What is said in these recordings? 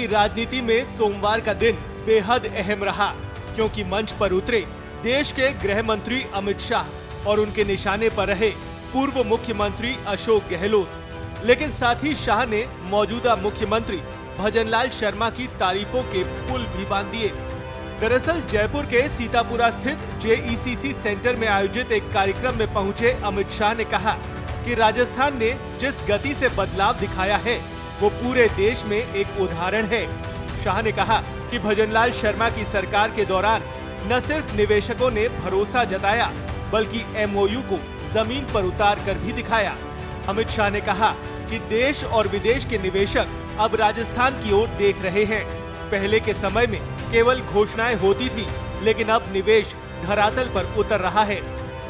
की राजनीति में सोमवार का दिन बेहद अहम रहा, क्योंकि मंच पर उतरे देश के गृह मंत्री अमित शाह और उनके निशाने पर रहे पूर्व मुख्यमंत्री अशोक गहलोत। लेकिन साथ ही शाह ने मौजूदा मुख्यमंत्री भजनलाल शर्मा की तारीफों के पुल भी बांध दिए। दरअसल जयपुर के सीतापुरा स्थित JECC सेंटर में आयोजित एक कार्यक्रम में पहुंचे अमित शाह ने कहा कि राजस्थान ने जिस गति से बदलाव दिखाया है वो पूरे देश में एक उदाहरण है। शाह ने कहा कि भजनलाल शर्मा की सरकार के दौरान न सिर्फ निवेशकों ने भरोसा जताया बल्कि MOU को जमीन पर उतार कर भी दिखाया। अमित शाह ने कहा कि देश और विदेश के निवेशक अब राजस्थान की ओर देख रहे हैं। पहले के समय में केवल घोषणाएं होती थी, लेकिन अब निवेश धरातल पर उतर रहा है।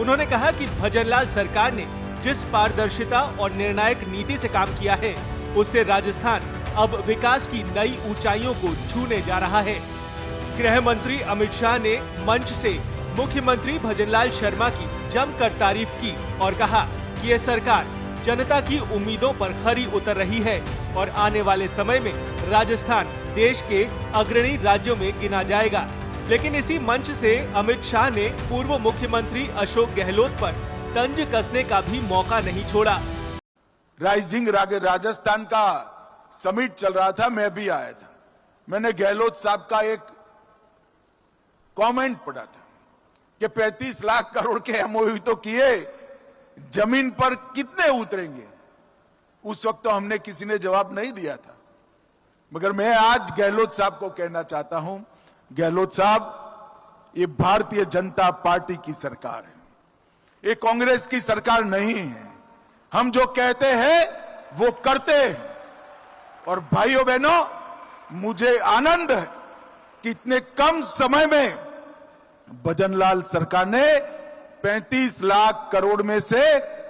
उन्होंने कहा कि भजनलाल सरकार ने जिस पारदर्शिता और निर्णायक नीति से काम किया है, उससे राजस्थान अब विकास की नई ऊंचाइयों को छूने जा रहा है। गृह मंत्री अमित शाह ने मंच से मुख्यमंत्री भजनलाल शर्मा की जमकर तारीफ की और कहा कि ये सरकार जनता की उम्मीदों पर खरी उतर रही है और आने वाले समय में राजस्थान देश के अग्रणी राज्यों में गिना जाएगा। लेकिन इसी मंच से अमित शाह ने पूर्व मुख्यमंत्री अशोक गहलोत पर तंज कसने का भी मौका नहीं छोड़ा। राइजिंग राजस्थान का समिट चल रहा था, मैं भी आया था। मैंने गहलोत साहब का एक कमेंट पढ़ा था कि 35 लाख करोड़ के MOU तो किए, जमीन पर कितने उतरेंगे। उस वक्त तो हमने किसी ने जवाब नहीं दिया था, मगर मैं आज गहलोत साहब को कहना चाहता हूं, गहलोत साहब, ये भारतीय जनता पार्टी की सरकार है, ये कांग्रेस की सरकार नहीं है। हम जो कहते हैं वो करते हैं। और भाइयों बहनों, मुझे आनंद है कि इतने कम समय में भजनलाल सरकार ने 35 लाख करोड़ में से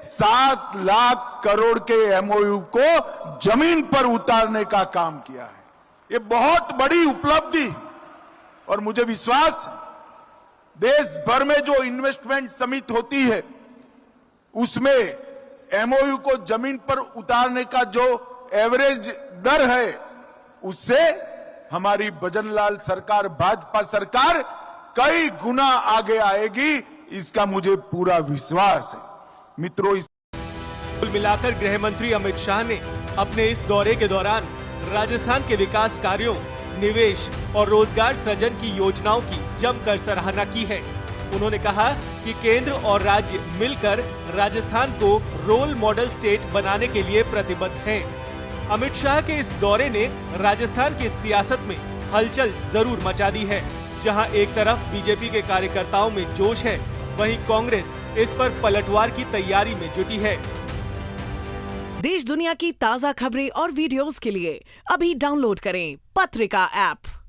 7 लाख करोड़ के MOU को जमीन पर उतारने का काम किया है। ये बहुत बड़ी उपलब्धि, और मुझे विश्वास है देश भर में जो इन्वेस्टमेंट समिट होती है उसमें MOU को जमीन पर उतारने का जो एवरेज दर है, उससे हमारी भजनलाल सरकार, भाजपा सरकार कई गुना आगे आएगी, इसका मुझे पूरा विश्वास है। मित्रों, कुल मिलाकर गृह मंत्री अमित शाह ने अपने इस दौरे के दौरान राजस्थान के विकास कार्यों, निवेश और रोजगार सृजन की योजनाओं की जमकर सराहना की है। उन्होंने कहा कि केंद्र और राज्य मिलकर राजस्थान को रोल मॉडल स्टेट बनाने के लिए प्रतिबद्ध हैं। अमित शाह के इस दौरे ने राजस्थान की सियासत में हलचल जरूर मचा दी है। जहां एक तरफ बीजेपी के कार्यकर्ताओं में जोश है, वहीं कांग्रेस इस पर पलटवार की तैयारी में जुटी है। देश दुनिया की ताजा खबरें और वीडियोस के लिए अभी डाउनलोड करें पत्रिका ऐप।